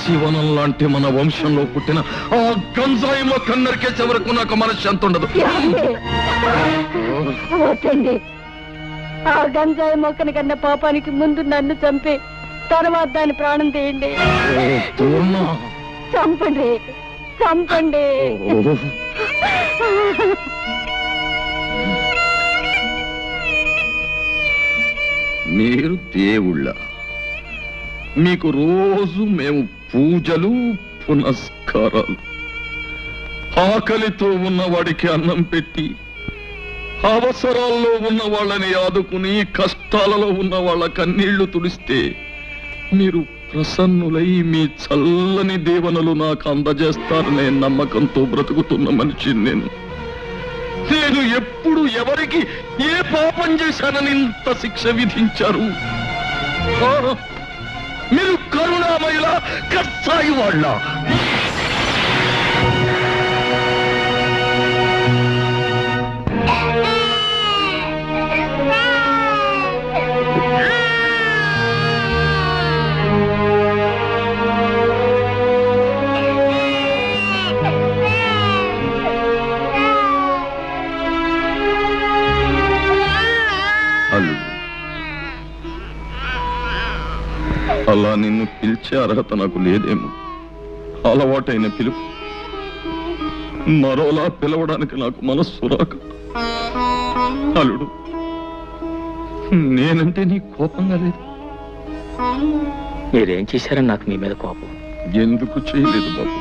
శివనం లాంటి మన వంశంలో పుట్టిన ఆ గంజాయి మొక్క నరికేసే వరకు నాకు మనశ్శాంతి ఉండదు. వద్దండి, ఆ గంజాయి మొక్కని కన్నా పాపానికి ముందు నన్ను చంపి తర్వాత దాని ప్రాణం తీయండి. చంపండి, చంపండి. మీరు దేవుళ్ళ, మీకు రోజు మేము పూజలు పునస్కారాలు, ఆకలితో ఉన్నవాడికి అన్నం పెట్టి, అవసరాల్లో ఉన్న వాళ్ళని ఆదుకుని, కష్టాలలో ఉన్న వాళ్ళ కన్నీళ్లు తుడిస్తే మీరు ప్రసన్నులై మీ చల్లని దీవెనలు నాకు అందజేస్తారనే నమ్మకంతో బ్రతుకుతున్న మనిషిని నేను ఎప్పుడు ఎవరికి ఏ పాపం చేశానని ఇంత శిక్ష విధించారు? మీరు కరుణామయుల కసాయి వాళ్ళ. అలా నిన్ను పిలిచే అర్హత నాకు లేదేమో. అలవాటైన పిలుపు మరోలా పిలవడానికి నాకు మనస్సు రాక. అల్లుడు, నేనంటే నీ కోపంగా లేదు. మీరేం చేశారని నాకు మీ మీద కోపం ఎందుకు చేయలేదు బాబు.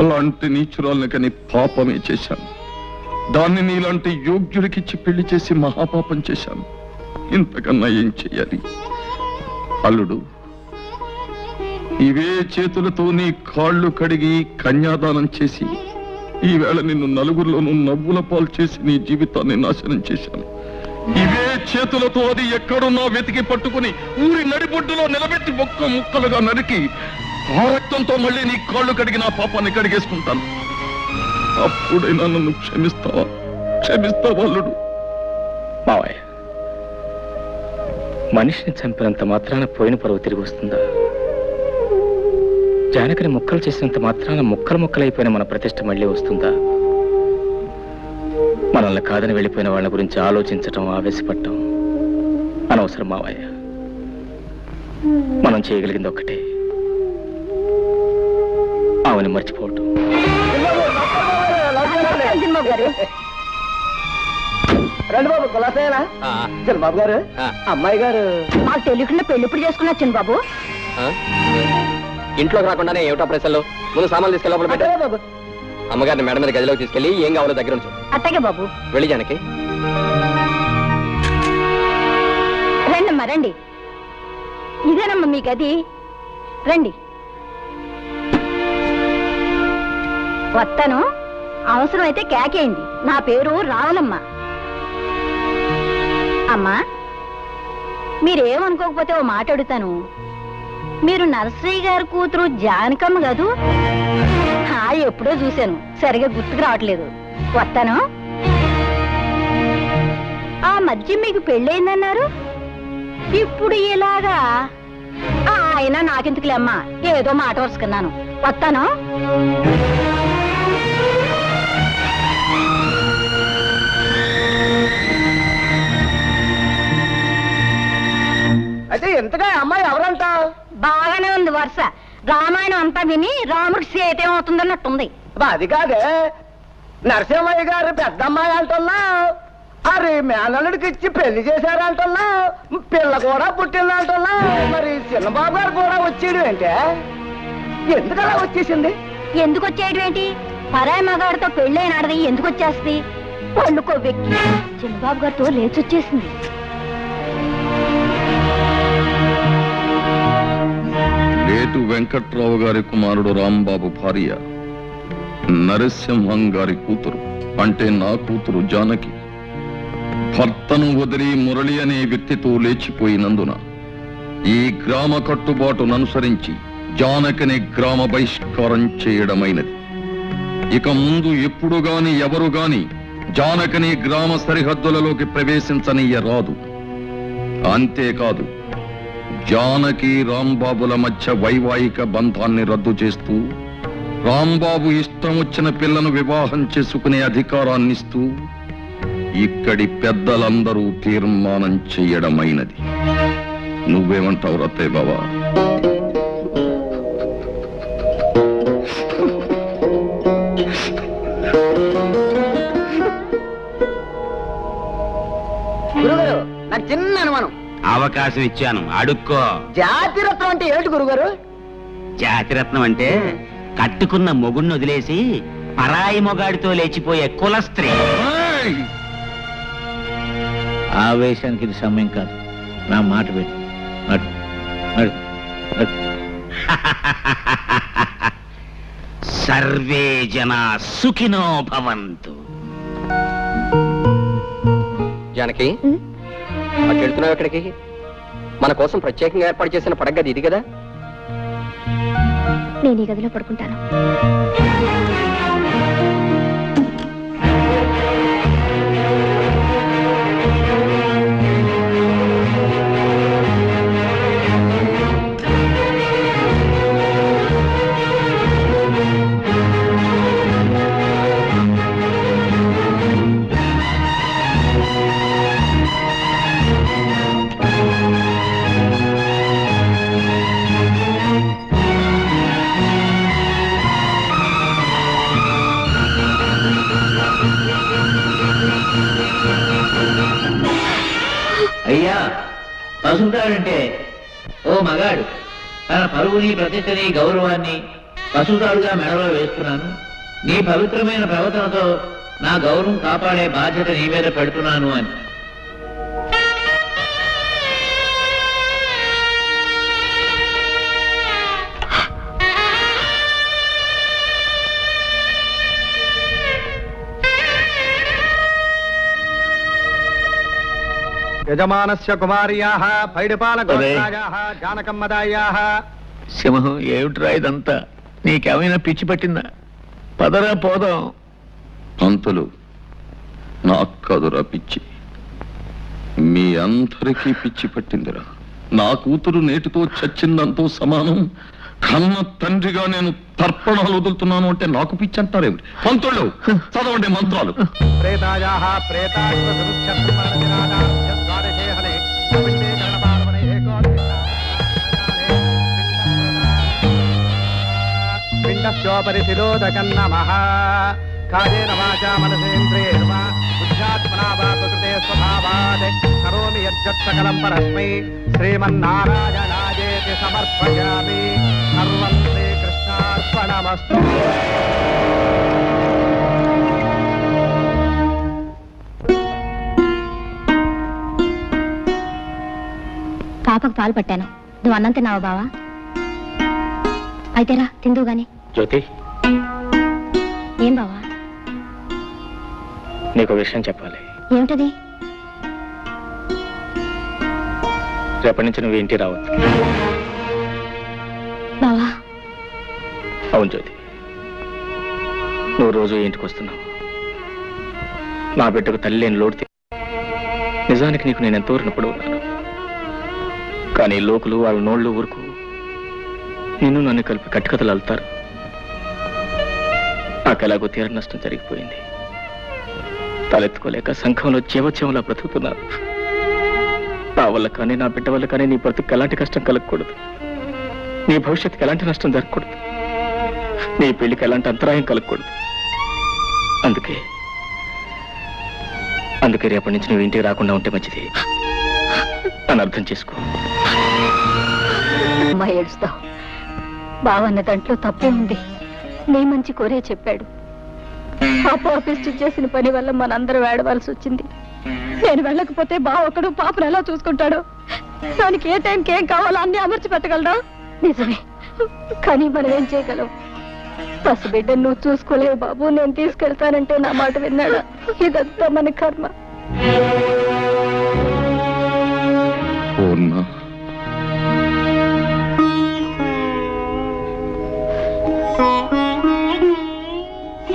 అలాంటి నీచురాల్ని కానీ పాపమే చేశాను. దాన్ని నీలాంటి యోగ్యుడికిచ్చి పెళ్లి చేసి మహాపాపం చేశాను. ఇంతకన్నా ఏం చెయ్యాలి? అల్లుడు, ఇవే చేతులతో నీ కాళ్ళు కడిగి కన్యాదానం చేసి ఈవేళ నిన్ను నలుగురిలోనూ నవ్వుల పాలు చేసి నీ జీవితాన్ని నాశనం చేశాను. ఇవే చేతులతో అది ఎక్కడున్నా వెతికి పట్టుకుని ఊరి నడిబొడ్డులో నిలబెట్టి ఒక్క ముక్కలుగా నరికి ఆ రక్తంతో మళ్ళీ నీ కాళ్ళు కడిగి నా పాపాన్ని కడిగేసుకుంటాను. అప్పుడైనా నన్ను క్షమిస్తావా? అల్లుడు? మావయ్య, మనిషిని చంపినంత మాత్రాన పోయిన పరువు తిరిగి వస్తుందా? జానకిని ముక్కలు చేసినంత మాత్రాన ముక్కలైపోయిన మన ప్రతిష్ట మళ్ళీ వస్తుందా? మనల్ని కాదని వెళ్ళిపోయిన వాళ్ళ గురించి ఆలోచించటం, ఆవేశపడటం అనవసరం మావయ్య. మనం చేయగలిగింది ఒక్కటే, ఆమెను మర్చిపోవటం. రండి బాబు, కులాసేనా? చిన్నబాబు గారు, అమ్మాయి గారు మాకు తెలియకుండా పెళ్లి ఇప్పుడు చేసుకున్నా చిన్నబాబు. ఇంట్లోకి రాకుండానే ఏమిటో ప్రశ్నలు? ముందు సామాన్లు తీసుకెళ్ళి లోపల పెట్టా బాబు. అమ్మగారిని మేడం మీద గదిలోకి తీసుకెళ్ళి ఏం కావాలో దగ్గర ఉంచు. అట్టగే బాబు. వెళ్ళి జానకి. రండమ్మా, రండి. ఇదేనమ్మా మీ గది, రండి. వస్తాను, అవసరమైతే కేకేయండి. నా పేరు రావులమ్మ. అమ్మా, మీరేమనుకోకపోతే ఓ మాట అడుగుతాను. మీరు నర్సయ్య గారి కూతురు జానకమ్మ కాదు? ఎప్పుడో చూశాను, సరిగా గుర్తుకు రావట్లేదు. వస్తాను. ఆ మధ్య మీకు పెళ్ళయిందన్నారు, ఇప్పుడు ఇలాగా? అయినా నాకెందుకులేమ్మా, ఏదో మాట వరుసుకున్నాను. వస్తాను. అయితే ఎంతగా అమ్మాయి ఎవరంట? బాగానే ఉంది వరుస. రామాయణం అంతా విని రాముడికి సేతేమవుతుందన్నట్టుంది. అది కాదే, నరసింహయ్య గారు పెద్దమ్మాయి అంటున్నా, అరే మేనల్లుడికి ఇచ్చి పెళ్లి చేశారంటున్నా, పిల్ల కూడా పుట్టిందంటున్నా. మరి చిన్నబాబు గారు కూడా వచ్చేయడం ఏంటే? ఎందుకలా వచ్చేసింది? ఎందుకు వచ్చేయడం ఏంటి? పరాయి మగాడితో పెళ్ళైనాడది ఎందుకు వచ్చేస్తుంది? పళ్ళుకో వ్యక్తి చిన్నబాబు గారితో లేచొచ్చేసింది. లేటు వెంకట్రావు గారి కుమారుడు రాంబాబు భార్య నరసింహం గారి కూతురు, అంటే నా కూతురు జానకి, భర్తను వదిలి మురళి అనే వ్యక్తితో లేచిపోయినందున ఈ గ్రామ కట్టుబాటును అనుసరించి జానకిని గ్రామ బహిష్కారం చేయడమైనది. ఇక ముందు ఎప్పుడు గాని ఎవరు గాని జానకిని గ్రామ సరిహద్దులలోకి ప్రవేశించనీయరాదు. అంతేకాదు, జానకి రాంబాబుల మధ్య వైవాహిక బంధాన్ని రద్దు చేస్తూ రాంబాబు ఇష్టం వచ్చిన పిల్లను వివాహం చేసుకునే అధికారాన్ని ఇస్తూ ఇక్కడి పెద్దలందరూ తీర్మానం చెయ్యడమైనది. నువ్వేమంటావు రత్తయ్య బావా? గురుగారు, నాకు చిన్న అనుమానం. అవకాశం ఇచ్చాను, అడుక్కో. జాతిరత్నం అంటే ఏమిటి గురుగారు? జాతిరత్నం అంటే కట్టుకున్న మొగుణ్ణి వదిలేసి పరాయి మొగాడితో లేచిపోయే కులస్త్రీ. ఆవేశానికి ఇది సమయం కాదు. నా మాట పెట్టు. సర్వే జనా సుఖినో భవంతు. జానకి, అటు వెళ్తున్నావు ఎక్కడికి? మన కోసం ప్రత్యేకంగా ఏర్పాటు చేసిన పడగది ఇది కదా? నేను ఈ గదిలో పడుకుంటాను. అయ్యా, పసుపుతాడంటే ఓ మగాడు తన పరువుని, ప్రతిష్టని, గౌరవాన్ని పసుపుతాడుగా మెడలో వేస్తున్నాను. నీ పవిత్రమైన ప్రవర్తనతో నా గౌరవం కాపాడే బాధ్యత నీ మీద పెడుతున్నాను అని. యజమానస్య కుమార్యాః పైడిపాలగోత్రాయాః జానకమ్మదాయాః. సింహం, ఏమిట్రా ఇదంతా? నీకేమైనా పిచ్చి పట్టిందా? పదరా పోదాం. పంతులు, నాకు కాదురా పిచ్చి, మీ అందరికీ పిచ్చి పట్టిందిరా. నా కూతురు నేటితో చచ్చిందంతో సమానం. కన్న తండ్రిగా నేను తర్పణాలు వదులుతున్నాను అంటే నాకు పిచ్చి అంటారేమిటి? పంతులు, చదవండి మంత్రాలు. ప్రేతాయాః ప్రేతాశ్వసముచ్చత్తుమరణినాదాస్యద్వాదశేహలే పిండే గణపార్వణే పిండస్యోపరి శిరోదకం నమః. కాయేన వాచా మనసేంద్రియైర్వా బుద్ధ్యాత్మనా వా ప్రకృతే స్వభావాత్ కరోమి యజ్జత్ సకలం పరస్మై శ్రీమన్నారాయణాయేతి సమర్పయామి. సర్వం శ్రీకృష్ణార్పణమస్తు. పాపకు పాలు పట్టాను. నువ్వు అన్నం తిన్నావా బావా? అయితేరా తిందువు గాని. జ్యోతి, ఏం బావా? నీకు విషయం చెప్పాలి. ఏమిటది? రేపటి నుంచి నువ్వు ఇంటికి రావచ్చు. బావా, అవును జ్యోతి, నువ్వు రోజు ఇంటికి వస్తున్నావు. నా బిడ్డకు తల్లి లేని లోటు నిజానికి నీకు నేను ఎంతో రుణపడి ఉన్నాను. కానీ లోకులు వాళ్ళ నోళ్ళు ఊరుకు నిన్ను నన్ను కలిపి కట్టుకథలు అల్లుతారు. నాకు ఎలాగో తీర నష్టం జరిగిపోయింది. తలెత్తుకోలేక సంఘంలో చేవచేవలా బ్రతుకుతున్నారు. నా వల్ల కానీ నా బిడ్డ వల్ల కానీ నీ బ్రతుకు ఎలాంటి కష్టం కలగకూడదు. నీ భవిష్యత్తుకి ఎలాంటి నష్టం జరగకూడదు. నీ పెళ్లికి ఎలాంటి అంతరాయం కలగకూడదు. అందుకే రేపటి నుంచి నువ్వు ఇంటికి రాకుండా ఉంటే మంచిది అని అర్థం చేసుకో. అమ్మా ఏడుస్తావు. బావన్న దాంట్లో తప్పు ఉంది. నీ మంచి కోరే చెప్పాడు. పాపిష్టి చేసిన పని వల్ల మనందరూ వేడవలసి వచ్చింది. నేను వెళ్ళకపోతే బావ ఒకడు పాపను ఎలా చూసుకుంటాడు? దానికి ఏ టైంకి ఏం కావాలో అన్ని అమర్చి పెట్టగలరా? నిజమే, కానీ మనం ఏం చేయగలం? పసిబిడ్డ నువ్వు చూసుకోలేవు బాబు. నేను తీసుకెళ్తానంటే నా మాట విన్నాడా? ఇదంతా మన కర్మ. పూర్ణ,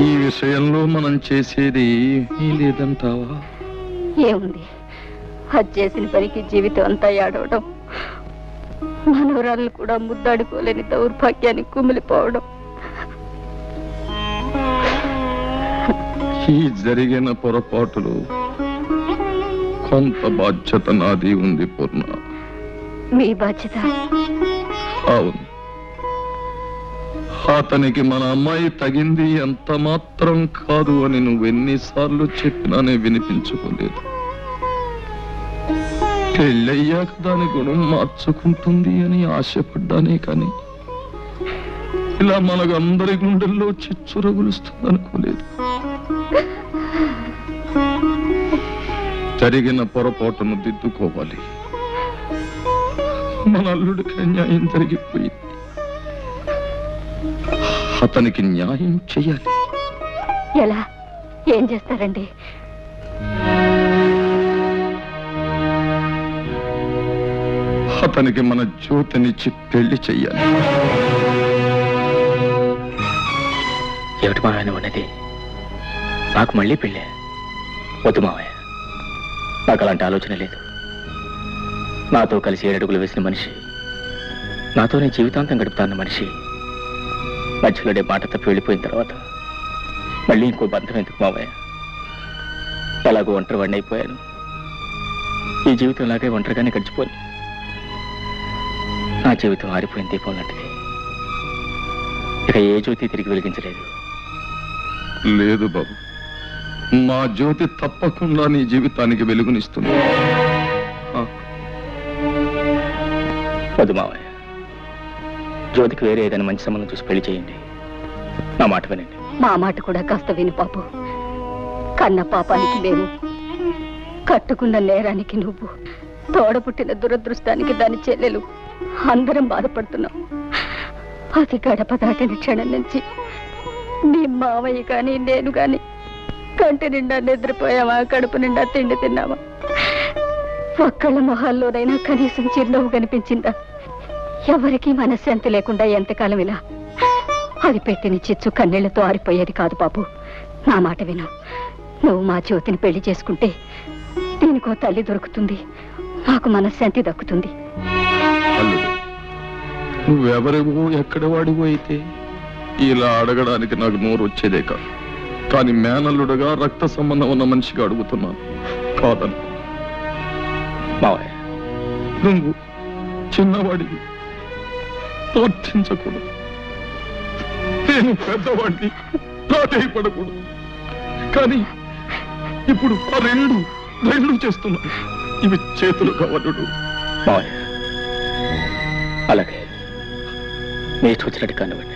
ఈ విషయంలో మనం చేసేది లేదంటావా? ఏముంది, అది చేసిన పనికి జీవితం అంతా ఏడవడం. మనవరాలను కూడా ముద్దాడుకోలేని దౌర్భాగ్యాన్ని కుమిలిపోవడం. ఈ జరిగిన పొరపాటులు కొంత బాధ్యత నాది ఉంది పూర్ణ. మీ బాధ్యత? అవును. అతనికి మన అమ్మాయి తగింది ఎంత మాత్రం కాదు అని నువ్వెన్నిసార్లు చెప్పినానే వినిపించుకోలేదు. పెళ్ళయ్యాక దాని గుణం మార్చుకుంటుంది అని ఆశపడ్డానే కానీ ఇలా మనకందరి గుండెల్లో చిచ్చు రగులుస్తుంది అనుకోలేదు. జరిగిన పొరపాటును దిద్దుకోవాలి. మన అల్లుడికి అన్యాయం జరిగిపోయింది. అతనికి న్యాయం చెయ్యాలి. ఎలా? ఏం చేస్తారండి? అతనికి మన జ్యోతినిచ్చి పెళ్లి చెయ్యాలి. ఏమిటి మావయ్య ఉన్నది? నాకు మళ్ళీ పెళ్ళే? వద్దు మావయ్య, నాకు అలాంటి ఆలోచన లేదు. నాతో కలిసి 7 అడుగులు వేసిన మనిషి, నాతోనే జీవితాంతం గడుపుతాన్న మనిషి మధ్యలోనే మాట తప్పి వెళ్ళిపోయిన తర్వాత మళ్ళీ ఇంకో బంధం ఎందుకు మావయ్య? ఎలాగో ఒంటరి వాడిని అయిపోయాను. ఈ జీవితం ఇలాగే ఒంటరిగానే గడిచిపోయి నా జీవితం ఆరిపోయిన దీపం లాంటిది. ఇక ఏ జ్యోతి తిరిగి వెలిగించలేదు. లేదు బాబు, మా జ్యోతి తప్పకుండా నీ జీవితానికి వెలుగునిస్తుంది. వద్దు మావయ్య, జ్యోతికి వేరే ఏదైనా మంచి సంబంధం చూసి పెళ్లి చేయండి. నా మాట వినండి. మా మాట కూడా కాస్త విను పాపు. కన్న పాపానికి మేము, కట్టుకున్న నేరానికి నువ్వు, తోడపుట్టిన దురదృష్టానికి దాని చెల్లెలు అందరం బాధపడుతున్నాం. అది గడప దాటిన క్షణం నుంచి నీ మావయ్య కానీ నేను కానీ కంటి నిండా నిద్రపోయామా, కడుపు నిండా తిండి తిన్నామా? ఒక్కళ్ళ మొహాల్లోనైనా కనీసం చిరునవ్వు కనిపించిందా? ఎవరికీ మనశ్శాంతి లేకుండా ఎంతకాలం ఇలా? అది పెట్టిన చిచ్చు కన్నీళ్లతో ఆరిపోయేది కాదు బాబు. నా మాట విను. నువ్వు మా జ్యోతిని పెళ్లి చేసుకుంటే దీనికో తల్లి దొరుకుతుంది, మాకు మనశ్శాంతి దక్కుతుంది. అల్లుడు, నువ్వెవరివో ఎక్కడ వాడివో అయితే ఇలా అడగడానికి నాకు నోరు వచ్చేదే కాదు. కానీ మేనల్లుడుగా రక్త సంబంధం ఉన్న మనిషిగా అడుగుతున్నాను. కాదను. మావయ్య, నువ్వు చిన్నవాడివి, ప్రార్థించకూడదు. నేను పెద్దవాడిని, ప్రాధేయపడకూడదు. కానీ ఇప్పుడు ఆ రెండు చేస్తున్నాను. ఇవి చేతులు కావలుడు. మావయ్య, అలాగే మీ ఇష్టం వచ్చినట్టు కానివ్వండి.